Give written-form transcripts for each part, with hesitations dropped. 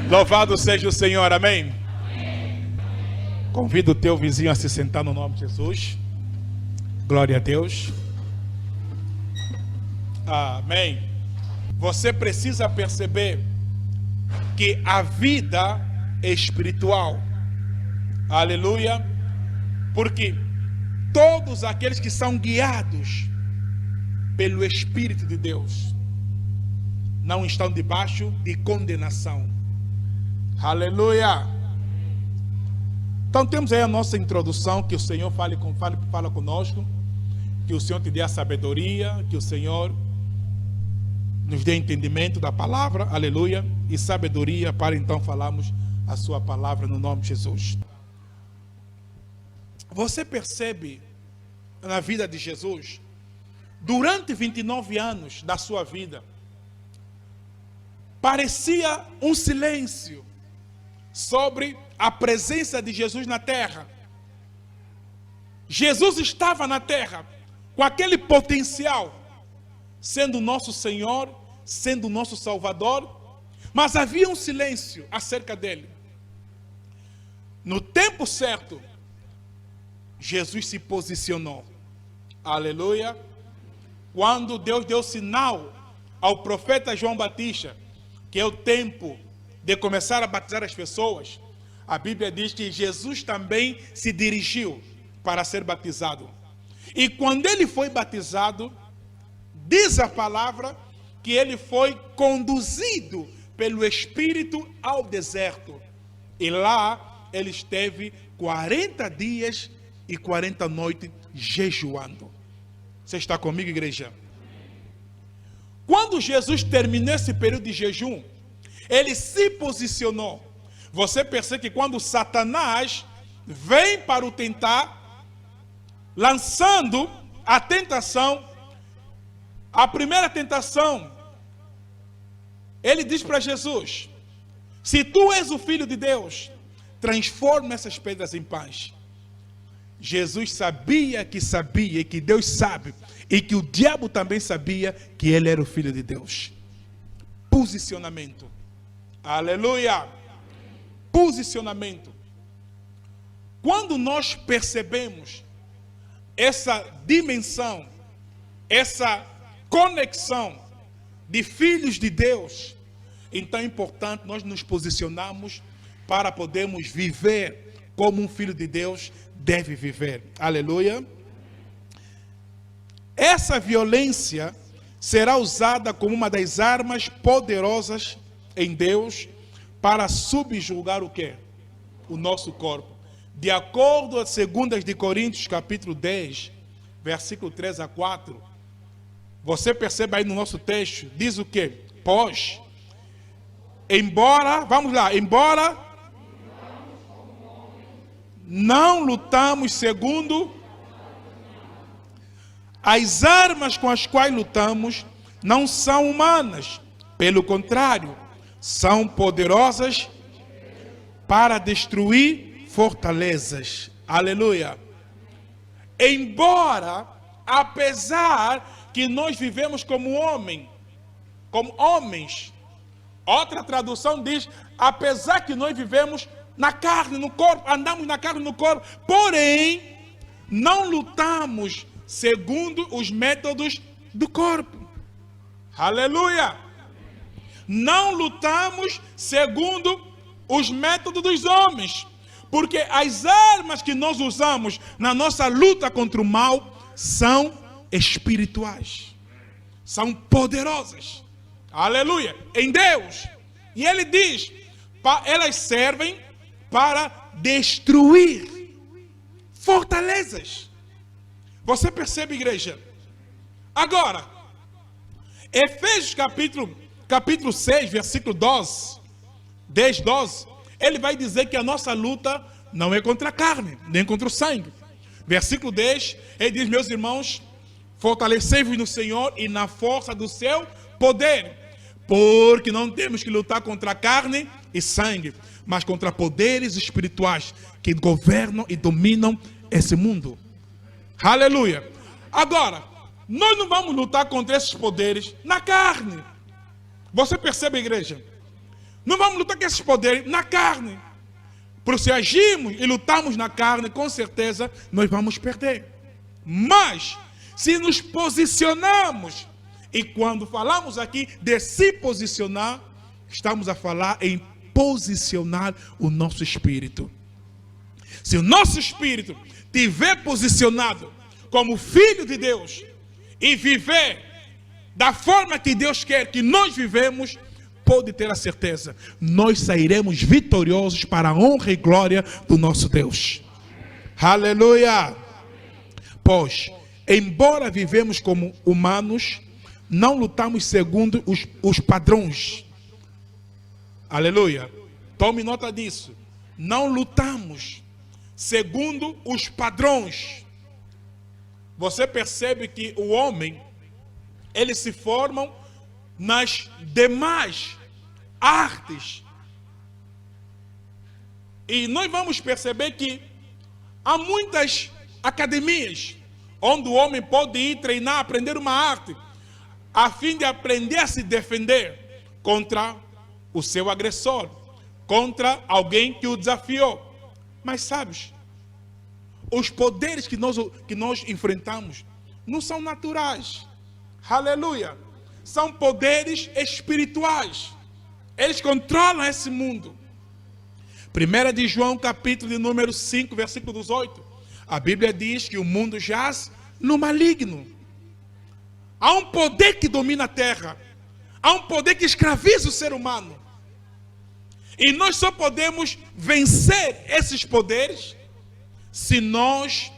Louvado seja o Senhor, amém? Convido o teu vizinho a se sentar no nome de Jesus. Glória a Deus. Amém. Você precisa perceber que a vida é espiritual. Aleluia. Porque todos aqueles que são guiados pelo Espírito de Deus não estão debaixo de condenação. Aleluia. Então temos aí a nossa introdução, que o Senhor fala conosco, que o Senhor te dê a sabedoria, que o Senhor nos dê entendimento da palavra, aleluia, e sabedoria para então falarmos a sua palavra no nome de Jesus. Você percebe na vida de Jesus, durante 29 anos da sua vida, parecia um silêncio sobre a presença de Jesus na terra. Jesus estava na terra com aquele potencial, sendo nosso Senhor, sendo nosso Salvador, mas havia um silêncio acerca dele. No tempo certo, Jesus se posicionou. Aleluia. Quando Deus deu sinal ao profeta João Batista, que é o tempo de começar a batizar as pessoas, a Bíblia diz que Jesus também se dirigiu para ser batizado. E quando ele foi batizado, diz a palavra que ele foi conduzido pelo Espírito ao deserto. E lá ele esteve 40 dias e 40 noites jejuando. Você está comigo, igreja? Quando Jesus terminou esse período de jejum, ele se posicionou. Você percebe que quando Satanás vem para o tentar, lançando a tentação, a primeira tentação, ele diz para Jesus: se tu és o Filho de Deus, transforma essas pedras em pães. Jesus sabia, e que Deus sabe, e que o diabo também sabia que ele era o Filho de Deus. Posicionamento. Aleluia. Posicionamento. Quando nós percebemos essa dimensão, essa conexão de filhos de Deus, então é importante nós nos posicionarmos para podermos viver como um filho de Deus deve viver. Aleluia. Essa violência será usada como uma das armas poderosas em Deus para subjugar o quê? O nosso corpo. De acordo a 2 de Coríntios, capítulo 10, versículo 3 a 4, você percebe aí no nosso texto, diz o quê? Pois, embora não lutamos segundo as armas com as quais lutamos, não são humanas, pelo contrário, são poderosas para destruir fortalezas. Aleluia. Embora, apesar que nós vivemos como homens, outra tradução diz, apesar que nós vivemos na carne, no corpo, andamos na carne, no corpo, porém, não lutamos segundo os métodos do corpo. Aleluia. Não lutamos segundo os métodos dos homens, porque as armas que nós usamos na nossa luta contra o mal são espirituais, são poderosas. Aleluia. Em Deus. E ele diz, elas servem para destruir fortalezas. Você percebe, igreja? Agora, Efésios capítulo 6, versículo 12, 10, 12, ele vai dizer que a nossa luta não é contra a carne, nem contra o sangue. Versículo 10, ele diz, meus irmãos, fortalecei-vos no Senhor e na força do seu poder, porque não temos que lutar contra a carne e sangue, mas contra poderes espirituais que governam e dominam esse mundo. Aleluia. Agora, nós não vamos lutar contra esses poderes na carne. Você percebe, igreja? Não vamos lutar com esses poderes na carne. Porque se agirmos e lutamos na carne, com certeza nós vamos perder. Mas, se nos posicionarmos, e quando falamos aqui de se posicionar, estamos a falar em posicionar o nosso espírito. Se o nosso espírito estiver posicionado como filho de Deus e viver da forma que Deus quer que nós vivemos, pode ter a certeza, nós sairemos vitoriosos para a honra e glória do nosso Deus. Aleluia! Pois, embora vivemos como humanos, não lutamos segundo os padrões. Aleluia! Tome nota disso. Não lutamos segundo os padrões. Você percebe que o homem, eles se formam nas demais artes. E nós vamos perceber que há muitas academias onde o homem pode ir treinar, aprender uma arte, a fim de aprender a se defender contra o seu agressor, contra alguém que o desafiou. Mas sabes, os poderes que nós enfrentamos não são naturais. Aleluia! São poderes espirituais. Eles controlam esse mundo. 1 de João, capítulo de número 5, versículo 18. A Bíblia diz que o mundo jaz no maligno. Há um poder que domina a terra. Há um poder que escraviza o ser humano. E nós só podemos vencer esses poderes se nós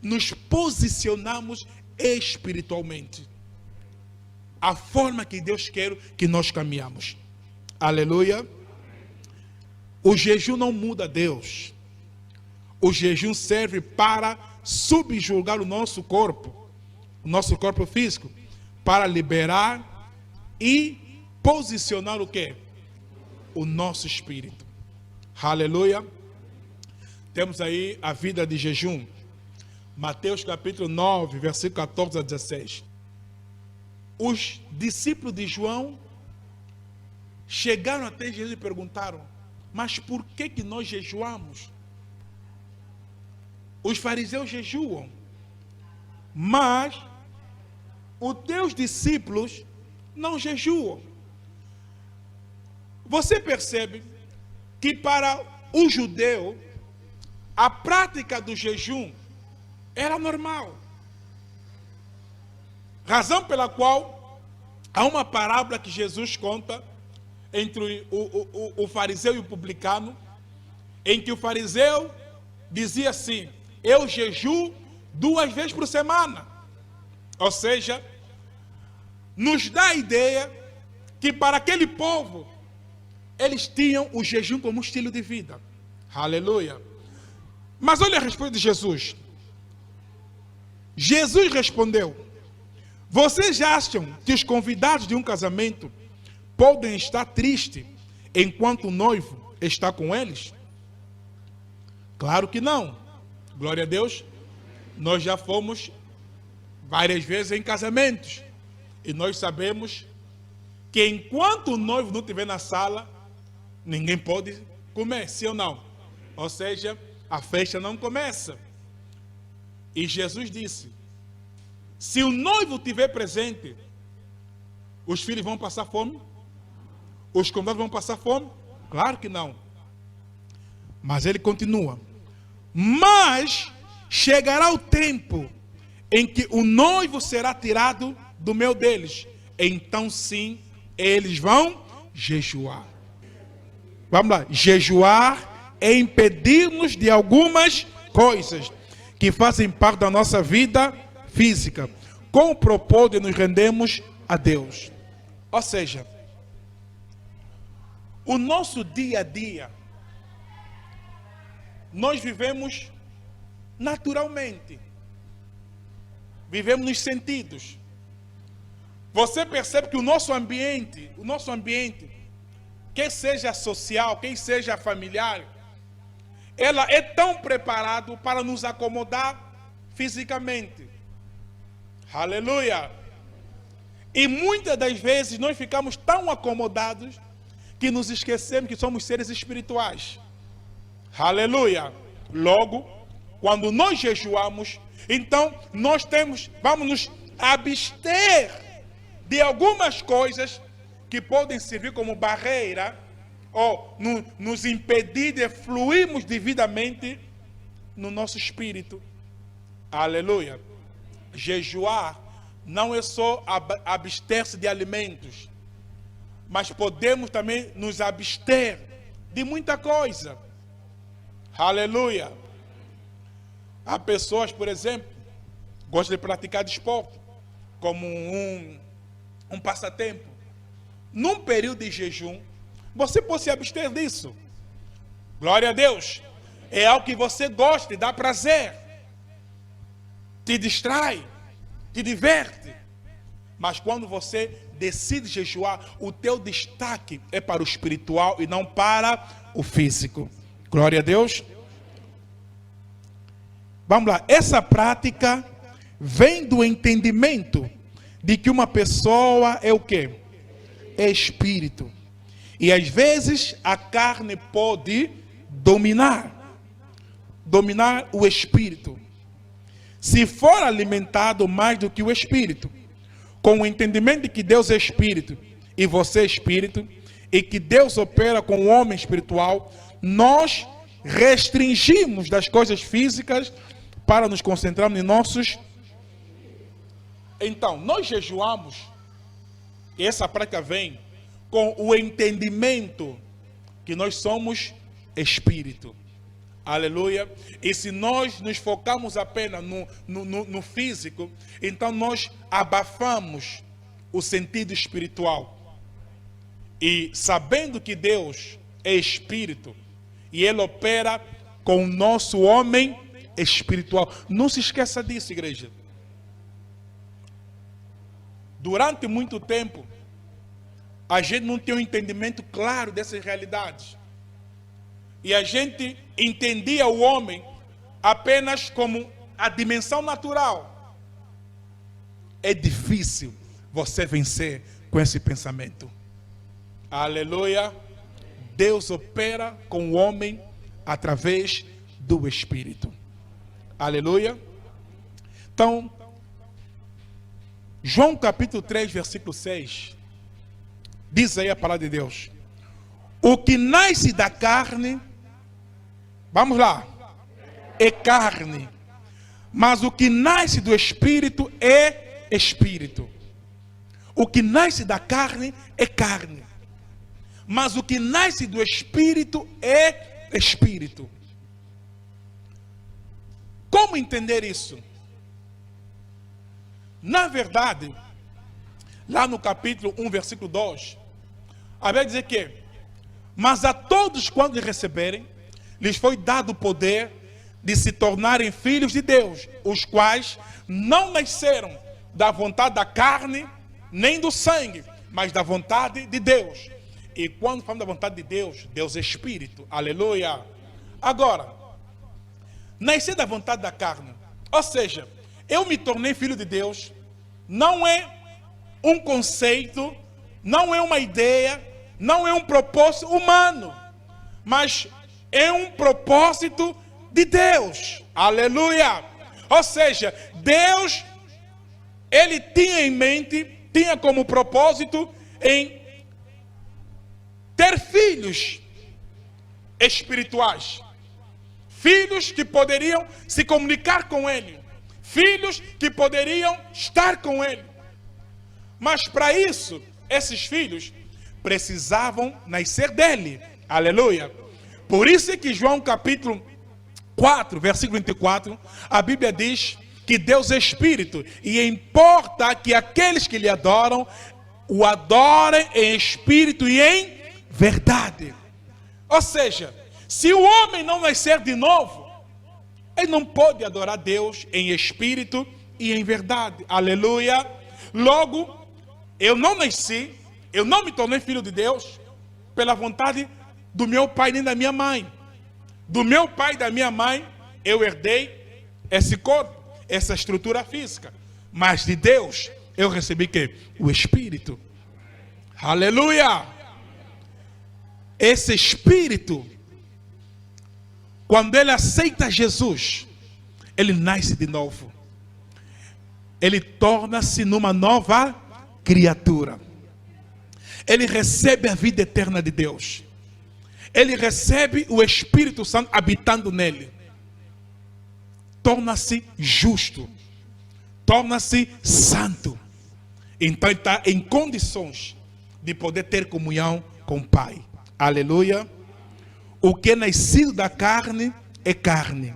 nos posicionarmos espiritualmente. A forma que Deus quer que nós caminhamos. Aleluia. O jejum não muda Deus. O jejum serve para subjugar o nosso corpo físico, para liberar e posicionar o quê? O nosso espírito. Aleluia. Temos aí a vida de jejum. Mateus capítulo 9, versículo 14 a 16. Os discípulos de João chegaram até Jesus e perguntaram: mas por que nós jejuamos? Os fariseus jejuam, mas os teus discípulos não jejuam. Você percebe que para o judeu a prática do jejum era normal. Razão pela qual há uma parábola que Jesus conta entre o fariseu e o publicano, em que o fariseu dizia assim: eu jejuo 2 vezes por semana. Ou seja, nos dá a ideia que para aquele povo, eles tinham o jejum como estilo de vida. Aleluia. Mas olha a resposta de Jesus. Jesus respondeu: vocês acham que os convidados de um casamento podem estar tristes enquanto o noivo está com eles? Claro que não. Glória a Deus. Nós já fomos várias vezes em casamentos. E nós sabemos que enquanto o noivo não estiver na sala, ninguém pode comer, sim ou não? Ou seja, a festa não começa. E Jesus disse: se o noivo estiver presente, os filhos vão passar fome? Os convidados vão passar fome? Claro que não. Mas ele continua: mas chegará o tempo em que o noivo será tirado do meio deles. Então sim, eles vão jejuar. Vamos lá. Jejuar é impedir-nos de algumas coisas que fazem parte da nossa vida física, com o propósito de nos rendermos a Deus. Ou seja, o nosso dia a dia, nós vivemos naturalmente. Vivemos nos sentidos. Você percebe que o nosso ambiente, quer seja social, quer seja familiar, ela é tão preparado para nos acomodar fisicamente. Aleluia! E muitas das vezes nós ficamos tão acomodados que nos esquecemos que somos seres espirituais. Aleluia. Logo, quando nós jejuamos, então vamos nos abster de algumas coisas que podem servir como barreira ou nos impedir de fluirmos devidamente no nosso espírito. Aleluia. Jejuar não é só abster-se de alimentos, mas podemos também nos abster de muita coisa. Aleluia. Há pessoas, por exemplo, gostam de praticar desporto como um passatempo. Num período de jejum, você pode se abster disso. Glória a Deus. É algo que você gosta e dá prazer. Te distrai, te diverte. Mas quando você decide jejuar, o teu destaque é para o espiritual e não para o físico. Glória a Deus. Vamos lá. Essa prática vem do entendimento de que uma pessoa é o quê? É espírito. E às vezes a carne pode dominar o espírito. Se for alimentado mais do que o espírito, com o entendimento de que Deus é espírito e você é espírito, e que Deus opera com o homem espiritual, nós restringimos das coisas físicas para nos concentrarmos em nossos. Então, nós jejuamos, e essa prática vem com o entendimento que nós somos espírito. Aleluia. E se nós nos focamos apenas no físico, então nós abafamos o sentido espiritual. E sabendo que Deus é espírito, e Ele opera com o nosso homem espiritual. Não se esqueça disso, igreja. Durante muito tempo, a gente não tem um entendimento claro dessas realidades. E a gente entendia o homem apenas como a dimensão natural. É difícil você vencer com esse pensamento. Aleluia. Deus opera com o homem através do Espírito. Aleluia. Então, João capítulo 3, versículo 6, diz aí a palavra de Deus: o que nasce da carne, vamos lá, é carne, mas o que nasce do Espírito é Espírito. O que nasce da carne é carne, mas o que nasce do Espírito é Espírito. Como entender isso? Na verdade, lá no capítulo 1, versículo 2, a Bíblia diz que: mas a todos quando receberem, lhes foi dado o poder de se tornarem filhos de Deus, os quais não nasceram da vontade da carne, nem do sangue, mas da vontade de Deus. E quando falamos da vontade de Deus, Deus é Espírito. Aleluia. Agora, nascer da vontade da carne, ou seja, eu me tornei filho de Deus, não é um conceito, não é uma ideia, não é um propósito humano, mas é um propósito de Deus. Aleluia. Ou seja, Deus, Ele tinha em mente, tinha como propósito em ter filhos espirituais, filhos que poderiam se comunicar com Ele, filhos que poderiam estar com Ele. Mas para isso, esses filhos precisavam nascer dele. Aleluia. Por isso é que João capítulo 4, versículo 24, a Bíblia diz que Deus é Espírito, e importa que aqueles que lhe adoram, o adorem em espírito e em verdade. Ou seja, se o homem não nascer de novo, ele não pode adorar Deus em espírito e em verdade. Aleluia. Logo, eu não nasci, eu não me tornei filho de Deus pela vontade do meu pai nem da minha mãe. Do meu pai e da minha mãe, eu herdei esse corpo, essa estrutura física. Mas de Deus, eu recebi que? O Espírito. Aleluia. esse espírito, quando ele aceita Jesus, ele nasce de novo. Ele torna-se numa nova criatura. Ele recebe a vida eterna de Deus. Ele recebe o Espírito Santo habitando nele. Torna-se justo. Torna-se santo. Então ele está em condições de poder ter comunhão com o Pai. Aleluia. O que é nascido da carne é carne.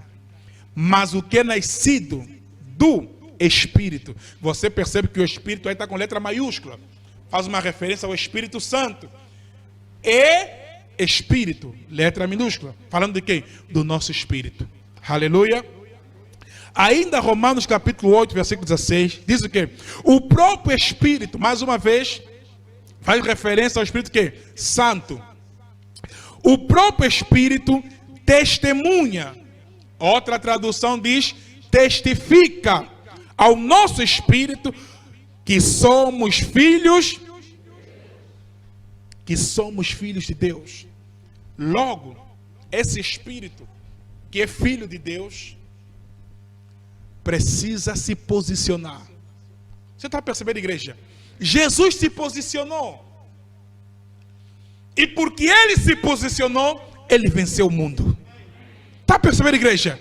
Mas o que é nascido do Espírito. Você percebe que o Espírito aí está com letra maiúscula. Faz uma referência ao Espírito Santo. E Espírito, letra minúscula. Falando de quem? Do nosso Espírito. Aleluia. Ainda Romanos capítulo 8, versículo 16. Diz o quê? O próprio Espírito, mais uma vez, faz referência ao Espírito que? Santo. O próprio Espírito testemunha. Outra tradução diz testifica ao nosso espírito que somos filhos de Deus. Logo, esse espírito que é filho de Deus precisa se posicionar. Você está percebendo, igreja? Jesus se posicionou. E porque ele se posicionou, ele venceu o mundo. Está percebendo, igreja?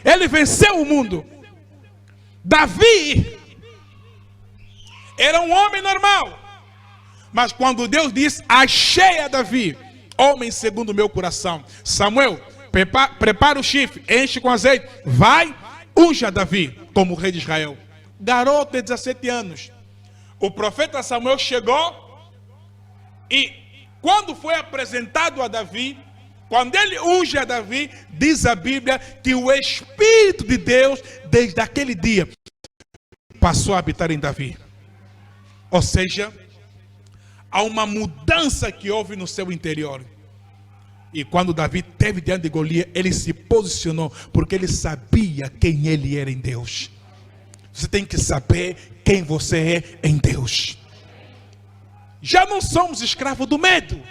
Ele venceu o mundo. Davi era um homem normal, mas quando Deus disse: achei a Davi, homem segundo o meu coração. Samuel, prepara o chifre, enche com azeite, vai, unja Davi como rei de Israel. Garoto de 17 anos. O profeta Samuel chegou e quando foi apresentado a Davi, quando ele unge a Davi, diz a Bíblia que o Espírito de Deus, desde aquele dia, passou a habitar em Davi. Ou seja, há uma mudança que houve no seu interior. E quando Davi teve diante de Golias, ele se posicionou, porque ele sabia quem ele era em Deus. Você tem que saber quem você é em Deus. Já não somos escravos do medo.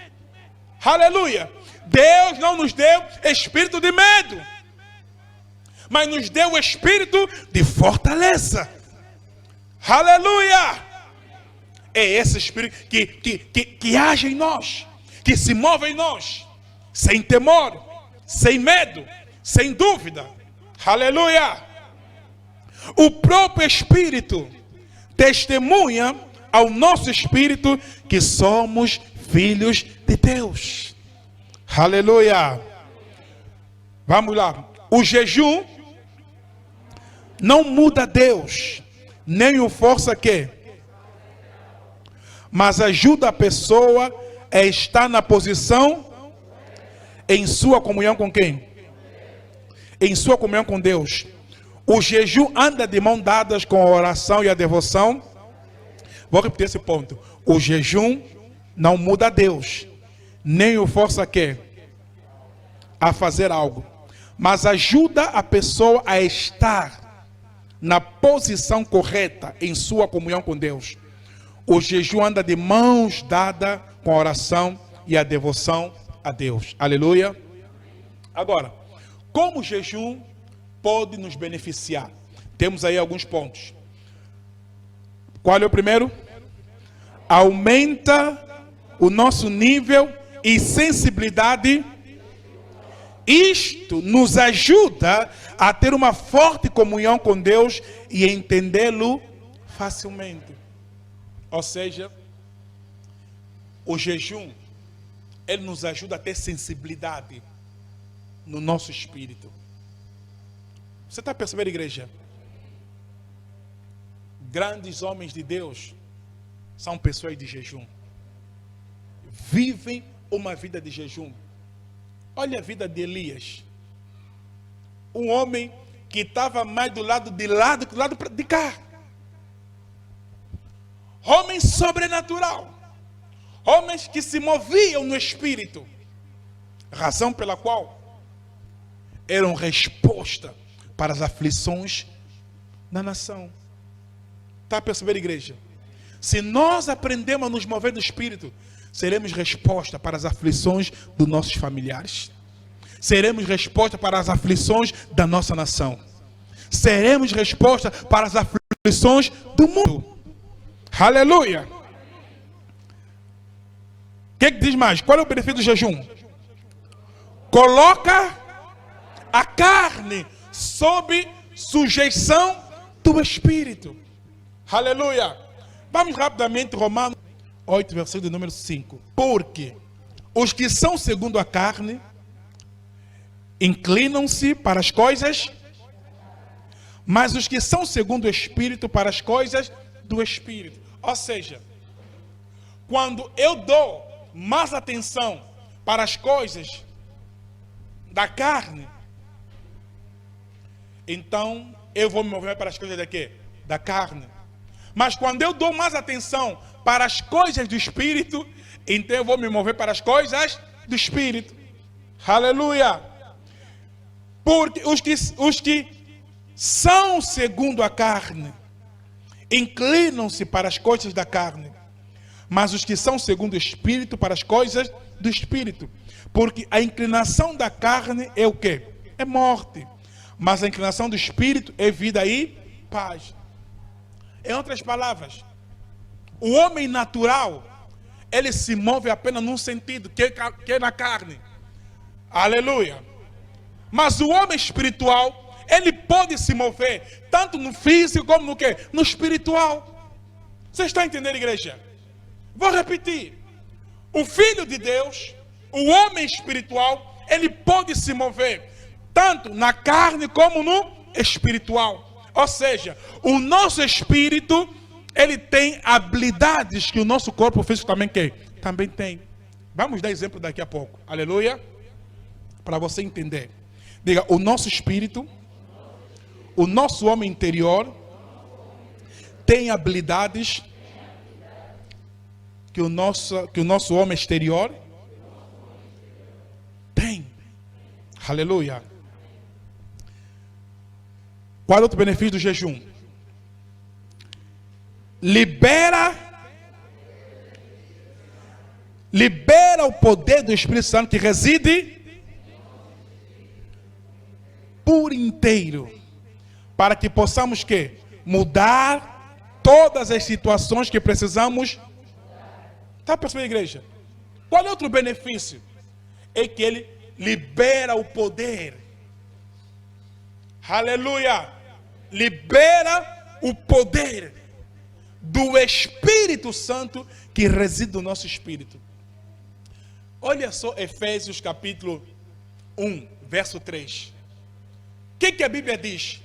Aleluia. Deus não nos deu espírito de medo, mas nos deu o espírito de fortaleza. Aleluia. É esse espírito que age em nós, que se move em nós, sem temor, sem medo, sem dúvida. Aleluia. O próprio Espírito testemunha ao nosso espírito que somos filhos de Deus. Aleluia. Vamos lá. O jejum não muda Deus, nem o força que, mas ajuda a pessoa a estar na posição em sua comunhão com quem? Em sua comunhão com Deus. O jejum anda de mão dadas com a oração e a devoção. Vou repetir esse ponto. O jejum não muda Deus, nem o força a fazer algo, mas ajuda a pessoa a estar na posição correta em sua comunhão com Deus. O jejum anda de mãos dadas com a oração e a devoção a Deus. Aleluia. Agora, como o jejum pode nos beneficiar? Temos aí alguns pontos. Qual é o primeiro? Aumenta o nosso nível e sensibilidade. Isto nos ajuda a ter uma forte comunhão com Deus e entendê-lo facilmente. Ou seja, o jejum, ele nos ajuda a ter sensibilidade no nosso espírito. Você está percebendo, igreja? Grandes homens de Deus são pessoas de jejum. Vivem uma vida de jejum. Olha a vida de Elias. Um homem que estava mais do lado de lá do que do lado de cá. Homem sobrenatural. Homens que se moviam no espírito. Razão pela qual eram resposta para as aflições na nação. Está a perceber, igreja? Se nós aprendemos a nos mover no Espírito, seremos resposta para as aflições dos nossos familiares. Seremos resposta para as aflições da nossa nação. Seremos resposta para as aflições do mundo. Aleluia! O que diz mais? Qual é o benefício do jejum? Coloca a carne sob sujeição do Espírito. Aleluia! Vamos rapidamente, Romanos 8, versículo número 5. Porque os que são segundo a carne inclinam-se para as coisas, mas os que são segundo o Espírito para as coisas do Espírito. Ou seja, quando eu dou mais atenção para as coisas da carne, então eu vou me mover para as coisas da quê? Da carne. Mas quando eu dou mais atenção para as coisas do Espírito, então eu vou me mover para as coisas do Espírito. Aleluia! Porque os que são segundo a carne inclinam-se para as coisas da carne, mas os que são segundo o Espírito para as coisas do Espírito. Porque a inclinação da carne é o quê? É morte. Mas a inclinação do Espírito é vida e paz. Em outras palavras, o homem natural, ele se move apenas num sentido, que é na carne. Aleluia. Mas o homem espiritual, ele pode se mover tanto no físico como no quê? No espiritual. Você está entendendo, igreja? Vou repetir. O Filho de Deus, o homem espiritual, ele pode se mover tanto na carne como no espiritual. Ou seja, o nosso espírito, ele tem habilidades que o nosso corpo físico também tem. Vamos dar exemplo daqui a pouco. Aleluia. Para você entender. Diga, o nosso espírito, o nosso homem interior, tem habilidades que o nosso homem exterior tem. Aleluia. Qual é o outro benefício do jejum? Libera o poder do Espírito Santo que reside por inteiro, para que possamos mudar todas as situações que precisamos. Está percebendo, igreja? Qual é outro benefício? É que ele libera o poder. Aleluia! Libera o poder do Espírito Santo que reside no nosso espírito. Olha só Efésios capítulo 1, verso 3. O que a Bíblia diz?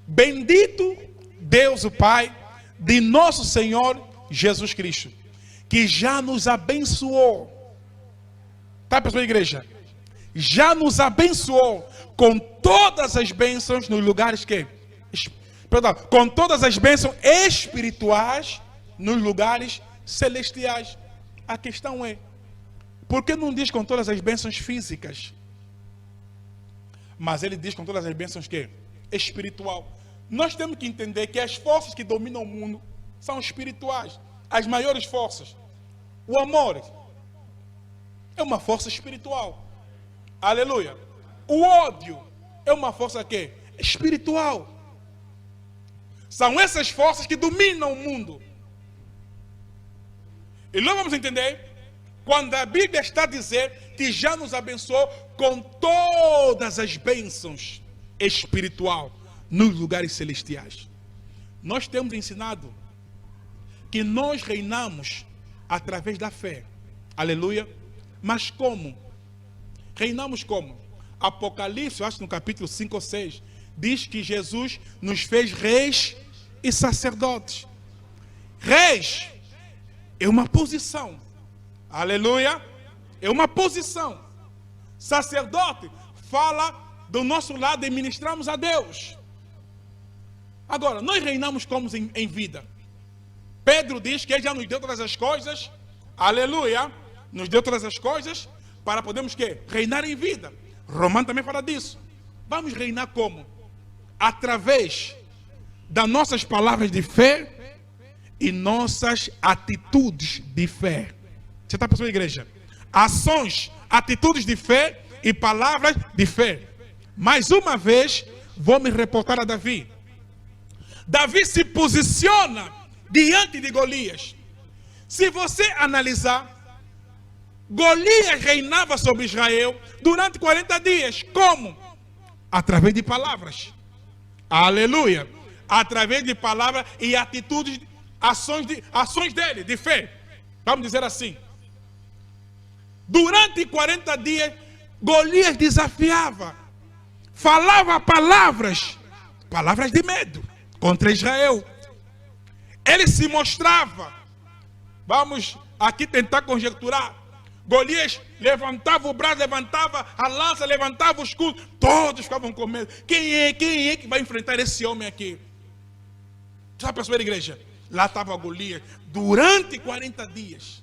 Bendito Deus o Pai de nosso Senhor Jesus Cristo, que já nos abençoou. Está percebendo, igreja? Já nos abençoou com todas as bênçãos nos lugares com todas as bênçãos espirituais nos lugares celestiais. A questão é, por que não diz com todas as bênçãos físicas? Mas ele diz com todas as bênçãos espiritual. Nós temos que entender que as forças que dominam o mundo são espirituais. As maiores forças. O amor é uma força espiritual. Aleluia. O ódio é uma força espiritual. São essas forças que dominam o mundo. E nós vamos entender quando a Bíblia está a dizer que já nos abençoou com todas as bênçãos espiritual nos lugares celestiais. Nós temos ensinado que nós reinamos através da fé. Aleluia. Mas como? Reinamos como? Apocalipse, eu acho que no capítulo 5 ou 6, diz que Jesus nos fez reis e sacerdotes. Reis é uma posição. Aleluia. É uma posição. Sacerdote fala do nosso lado e ministramos a Deus. Agora, nós reinamos como em vida? Pedro diz que ele já nos deu todas as coisas. Aleluia. Nos deu todas as coisas para podermos reinar em vida. Romano também fala disso. Vamos reinar como? Através das nossas palavras de fé e nossas atitudes de fé. Você está pensando, igreja? Ações, atitudes de fé e palavras de fé. Mais uma vez, vou me reportar a Davi. Davi se posiciona diante de Golias. Se você analisar, Golias reinava sobre Israel durante 40 dias. Como? Através de palavras. Aleluia. Através de palavras e atitudes, ações dele, de fé. Vamos dizer assim. Durante 40 dias, Golias desafiava, falava palavras de medo contra Israel. Ele se mostrava. Vamos aqui tentar conjecturar. Golias levantava o braço, levantava a lança, levantava o escudo. Todos ficavam com medo. Quem é que vai enfrentar esse homem aqui? Já perceberam, igreja? Lá estava Golias. Durante 40 dias,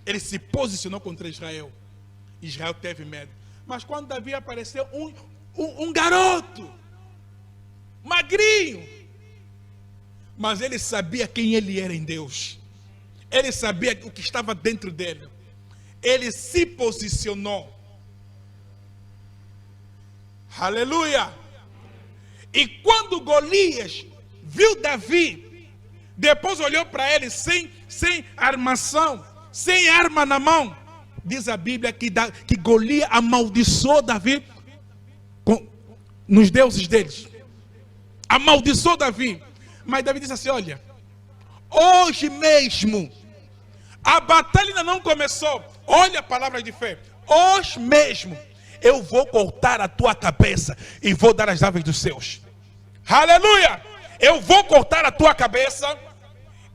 ele se posicionou contra Israel. Israel teve medo. Mas quando Davi apareceu, um garoto, magrinho, mas ele sabia quem ele era em Deus. Ele sabia o que estava dentro dele. Ele se posicionou. Aleluia! E quando Golias viu Davi, depois olhou para ele sem armação, sem arma na mão. Diz a Bíblia que Golias amaldiçoou Davi nos deuses deles. Amaldiçoou Davi. Mas Davi disse assim: olha, hoje mesmo, a batalha ainda não começou. Olha a palavra de fé. Hoje mesmo, eu vou cortar a tua cabeça e vou dar as aves dos céus. Aleluia! Eu vou cortar a tua cabeça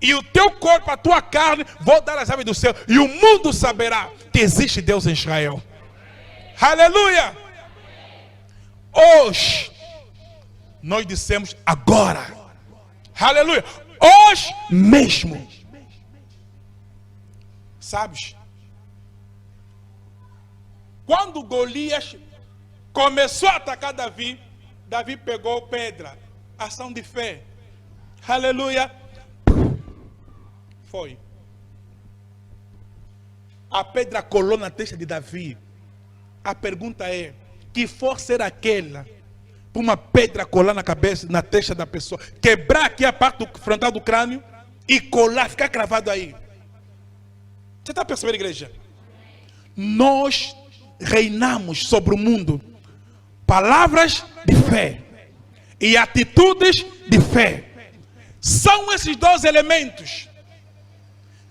e o teu corpo, a tua carne, vou dar as aves do céu. E o mundo saberá que existe Deus em Israel. Aleluia! Hoje, nós dissemos agora. Aleluia! Hoje mesmo. Sabes? Quando Golias começou a atacar Davi, Davi pegou pedra. Ação de fé. Aleluia! Foi. A pedra colou na testa de Davi. A pergunta é: que força era aquela para uma pedra colar na cabeça, na testa da pessoa, quebrar aqui a parte frontal do crânio e colar, ficar cravado aí? Você está percebendo, igreja? Nós reinamos sobre o mundo. Palavras de fé e atitudes de fé. São esses dois elementos.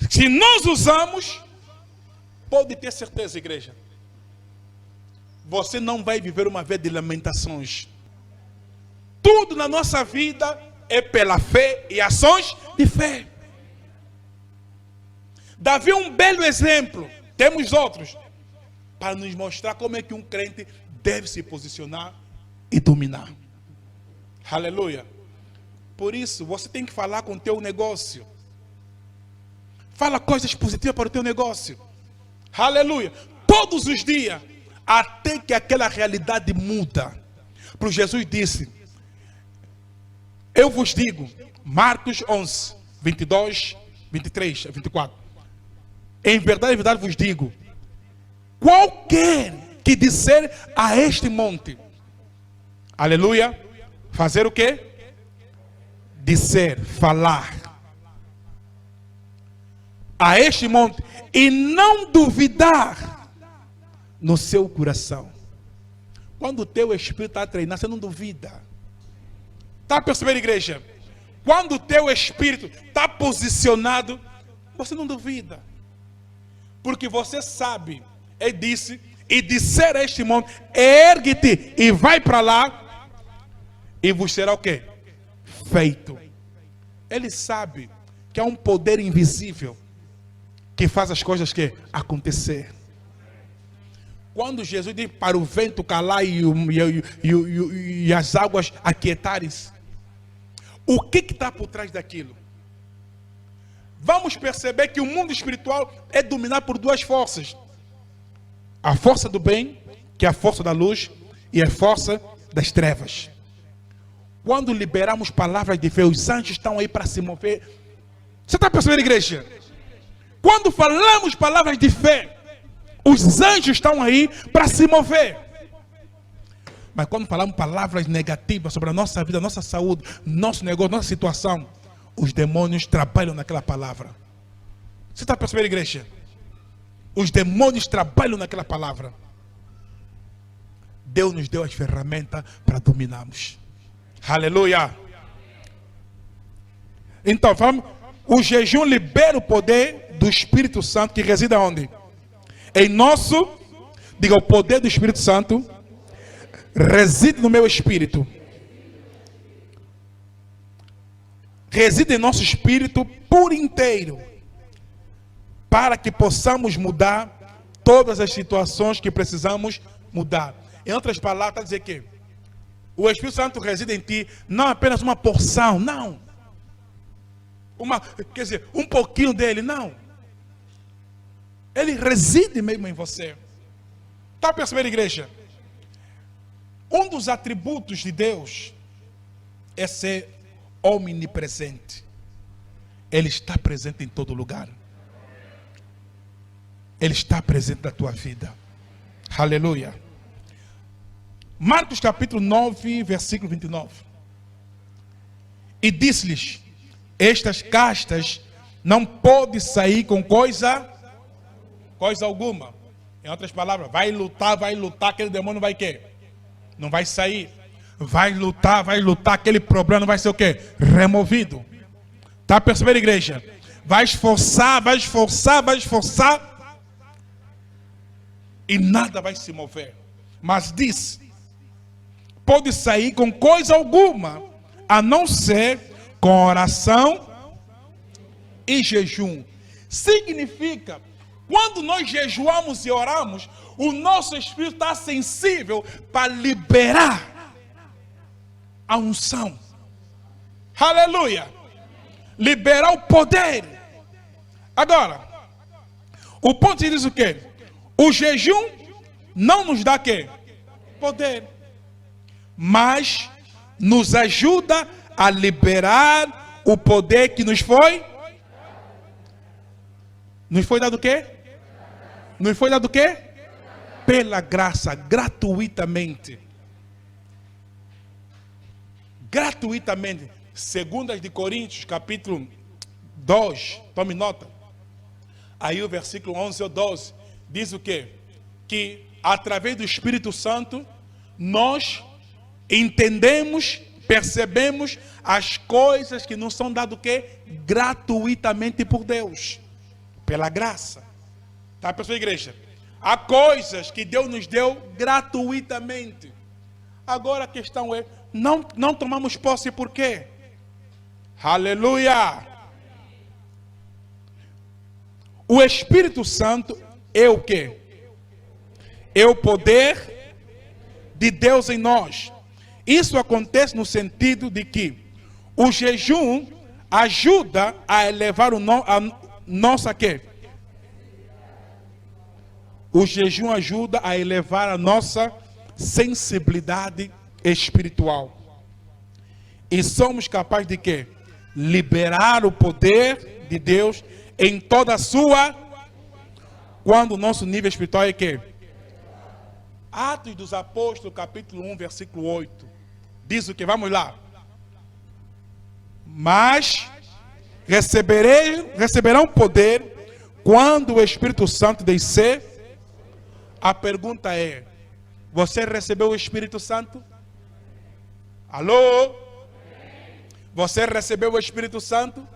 Se nós usamos, pode ter certeza, igreja, você não vai viver uma vida de lamentações. Tudo na nossa vida é pela fé e ações de fé. Davi é um belo exemplo. Temos outros para nos mostrar como é que um crente deve se posicionar e dominar. Aleluia. Por isso, você tem que falar com o teu negócio. Fala coisas positivas para o teu negócio. Aleluia. Todos os dias, até que aquela realidade muda. Porque Jesus disse: eu vos digo, Marcos 11, 22, 23, 24. Em verdade vos digo, qualquer que disser a este monte, aleluia, fazer o quê? Disser, falar a este monte e não duvidar no seu coração. Quando o teu espírito está treinado, você não duvida. Está percebendo, igreja? Quando o teu espírito está posicionado, você não duvida. Porque você sabe, ele disse, e disser a este monte, ergue-te e vai para lá, e vos será o quê? Feito. Ele sabe que há um poder invisível que faz as coisas que acontecer. Quando Jesus diz para o vento calar e as águas aquietarem-se, o que está por trás daquilo? Vamos perceber que o mundo espiritual é dominado por duas forças: a força do bem, que é a força da luz, e a força das trevas. Quando liberamos palavras de fé, os anjos estão aí para se mover Você está percebendo, igreja? Quando falamos palavras de fé, os anjos estão aí para se mover. Mas quando falamos palavras negativas sobre a nossa vida, nossa saúde, nosso negócio, nossa situação, os demônios trabalham naquela palavra. Você está percebendo, igreja? Os demônios trabalham naquela palavra. Deus nos deu as ferramentas para dominarmos. Aleluia. Então, vamos. O jejum libera o poder do Espírito Santo que reside onde? Em nosso, diga, o poder do Espírito Santo reside no meu espírito. Reside em nosso espírito por inteiro, para que possamos mudar todas as situações que precisamos mudar. Em outras palavras, está a dizer que o Espírito Santo reside em ti, não apenas uma porção, não. Quer dizer, um pouquinho dele, não. Ele reside mesmo em você. Está percebendo, igreja? Um dos atributos de Deus é ser omnipresente. Ele está presente em todo lugar. Ele está presente na tua vida. Aleluia. Marcos capítulo 9, versículo 29. E disse-lhes: estas castas não podem sair com coisa alguma. Em outras palavras, vai lutar, aquele demônio vai quê? Não vai sair. Vai lutar, aquele problema não vai ser o quê? Removido. Está percebendo, igreja? Vai esforçar. E nada vai se mover. Mas diz: pode sair com coisa alguma, a não ser com oração e jejum. Significa, quando nós jejuamos e oramos, o nosso espírito está sensível para liberar a unção. Aleluia. Liberar o poder. Agora, o ponto diz o quê? O jejum não nos dá quê? Poder. Mas nos ajuda a liberar o poder que nos foi. Nos foi dado o quê? Nos foi dado o quê? Pela graça, gratuitamente. Gratuitamente. 2 de Coríntios, capítulo 2, tome nota. Aí o versículo 11 ou 12 diz o quê? Que através do Espírito Santo nós entendemos, percebemos as coisas que nos são dadas o quê? Gratuitamente por Deus. Pela graça. Tá, pessoal, igreja? Há coisas que Deus nos deu gratuitamente. Agora a questão é, não tomamos posse por quê? Aleluia! O Espírito Santo é o quê? É o poder de Deus em nós. Isso acontece no sentido de que o jejum ajuda a elevar nossa quê? O jejum ajuda a elevar a nossa sensibilidade espiritual. E somos capazes de quê? Liberar o poder de Deus em toda a sua. Quando o nosso nível espiritual é quê? Atos dos Apóstolos, capítulo 1, versículo 8. Diz o que? Vamos lá. Mas receberão poder quando o Espírito Santo descer. A pergunta é: você recebeu o Espírito Santo? Alô? Você recebeu o Espírito Santo?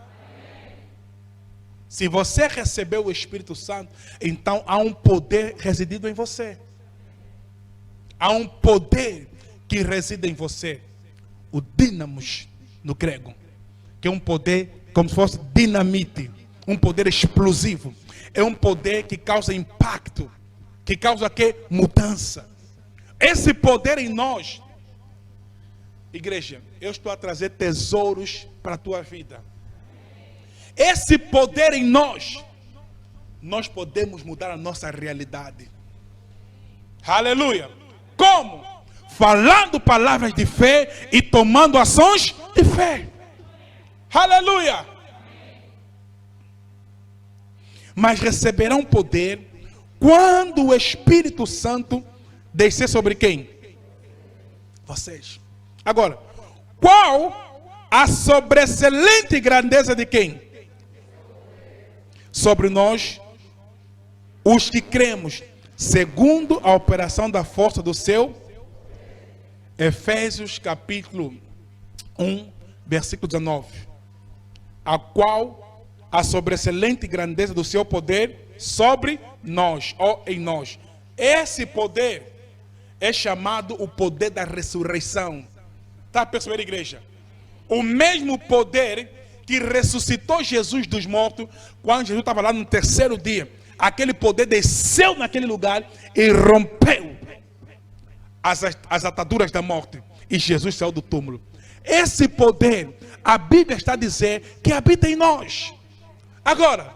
Se você recebeu o Espírito Santo, então há um poder residido em você. Há um poder que reside em você. O dínamos no grego, que é um poder como se fosse dinamite, um poder explosivo. É um poder que causa impacto, que causa que? Mudança. Esse poder em nós, igreja, eu estou a trazer tesouros para a tua vida. Esse poder em nós, nós podemos mudar a nossa realidade. Aleluia. Como? Falando palavras de fé e tomando ações de fé. Aleluia. mas receberão poder quando o Espírito Santo descer sobre quem? Vocês. Agora, qual a sobreexcelente grandeza de quem? Sobre nós, os que cremos, segundo a operação da força do seu. Efésios capítulo 1, versículo 19. A qual a sobreexcelente grandeza do seu poder sobre nós, ou em nós. Esse poder é chamado o poder da ressurreição. Está percebendo, igreja? O mesmo poder que ressuscitou Jesus dos mortos, quando Jesus estava lá no terceiro dia, aquele poder desceu naquele lugar e rompeu as ataduras da morte, e Jesus saiu do túmulo. Esse poder, a Bíblia está a dizer que habita em nós. Agora,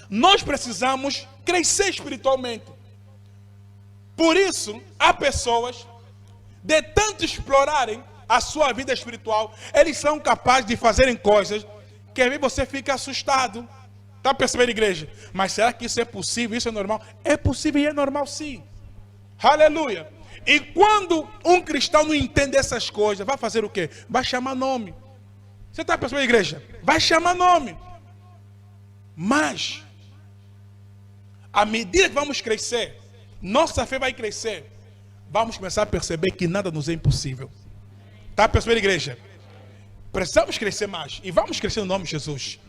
nós precisamos crescer espiritualmente. Por isso, há pessoas, de tanto explorarem a sua vida espiritual, eles são capazes de fazerem coisas que às vezes você fica assustado. Está percebendo, igreja? Mas será que isso é possível? Isso é normal? É possível e é normal, sim. Aleluia. E quando um cristão não entende essas coisas, vai fazer o quê? Vai chamar nome. Você está percebendo, igreja? Vai chamar nome. Mas, à medida que vamos crescer, nossa fé vai crescer, vamos começar a perceber que nada nos é impossível. Está percebendo, igreja? Precisamos crescer mais. E vamos crescer no nome de Jesus.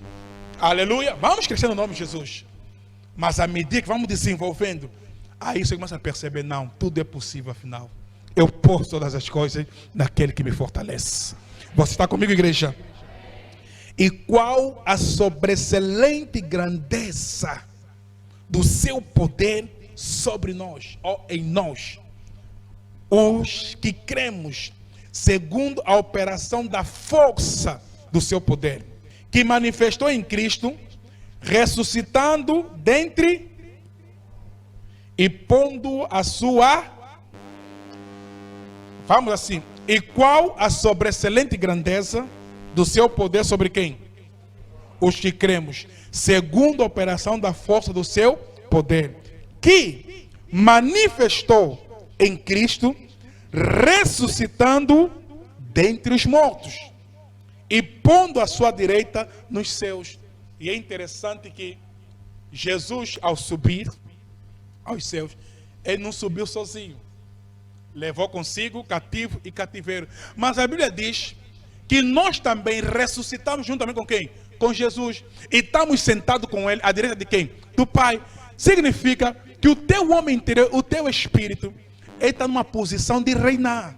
Aleluia. Vamos crescer no nome de Jesus. Mas à medida que vamos desenvolvendo, aí você começa a perceber, não, tudo é possível afinal. Eu posso todas as coisas naquele que me fortalece. Você está comigo, igreja? E qual a sobreexcelente grandeza do seu poder sobre nós, ou em nós, os que cremos, segundo a operação da força do seu poder, que manifestou em Cristo, ressuscitando dentre e pondo a sua, vamos assim, e qual a sobreexcelente grandeza do seu poder sobre quem? Os que cremos, segundo a operação da força do seu poder, que manifestou em Cristo, ressuscitando dentre os mortos e pondo a sua direita nos céus. E é interessante que Jesus, ao subir aos céus, ele não subiu sozinho, levou consigo cativo e cativeiro. Mas a Bíblia diz que nós também ressuscitamos juntamente com quem? Com Jesus. E estamos sentados com ele à direita de quem? Do Pai. Significa que o teu homem interior, o teu espírito, ele está numa posição de reinar.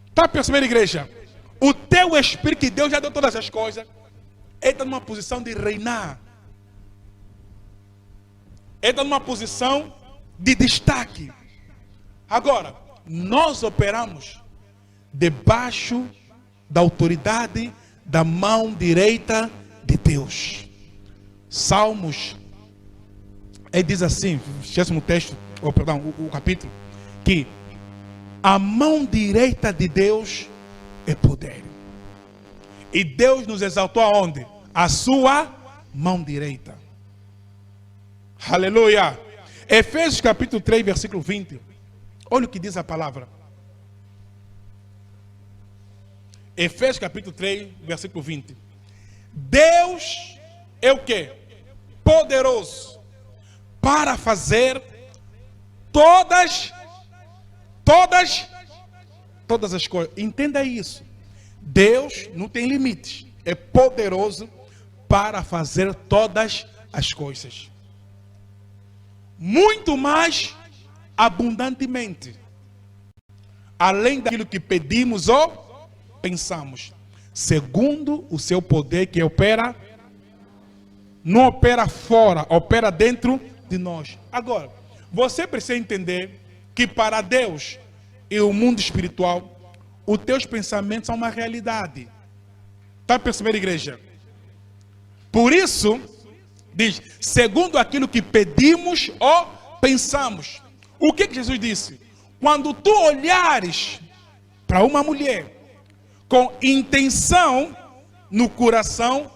Está percebendo, igreja? O teu espírito, que Deus já deu todas as coisas, ele está numa posição de reinar. Ele está numa posição de destaque. Agora, nós operamos debaixo da autoridade da mão direita de Deus. Salmos, ele diz assim, esquece o texto, ou perdão, o capítulo, que a mão direita de Deus é poder. E Deus nos exaltou aonde? A sua mão direita. Aleluia. Efésios capítulo 3, versículo 20. Olha o que diz a palavra. Efésios capítulo 3, versículo 20. Deus é o quê? Poderoso para fazer todas as coisas. Entenda isso. Deus não tem limites. É poderoso para fazer todas as coisas. Muito mais abundantemente, além daquilo que pedimos ou pensamos, segundo o seu poder que opera, não opera fora, opera dentro de nós. Agora, você precisa entender que para Deus e o mundo espiritual, os teus pensamentos são uma realidade. Está percebendo, igreja? Por isso, diz, segundo aquilo que pedimos ou pensamos. O que Jesus disse? Quando tu olhares para uma mulher com intenção no coração,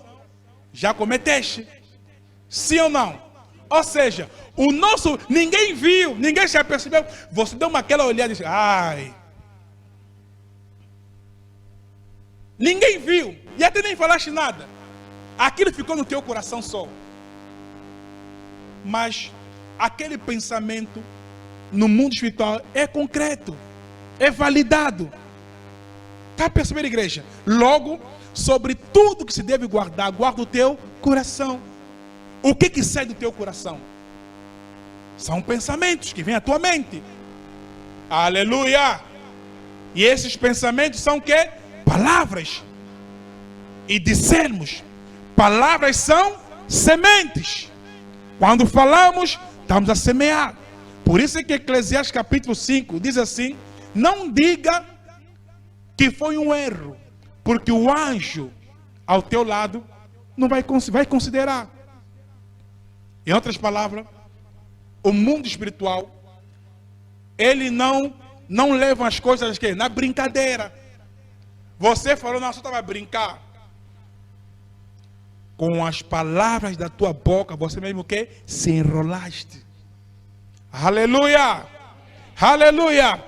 já cometeste. Sim ou não? Ou seja, o nosso, ninguém viu, ninguém já percebeu. Você deu aquela olhada e disse, ai. Ninguém viu, e até nem falaste nada. Aquilo ficou no teu coração só. Mas aquele pensamento no mundo espiritual é concreto, é validado. Está percebendo, igreja? Logo, sobre tudo que se deve guardar, guarda o teu coração. O que sai do teu coração? São pensamentos que vêm à tua mente. Aleluia! E esses pensamentos são o quê? Palavras. E dissermos, palavras são sementes. Quando falamos, estamos a semear. Por isso é que Eclesiastes capítulo 5 diz assim: não diga que foi um erro, porque o anjo ao teu lado não vai considerar. Em outras palavras, o mundo espiritual, ele não leva as coisas que na brincadeira. Você falou, não, só estava a brincar. Com as palavras da tua boca, você mesmo que se enrolaste. Aleluia! Aleluia!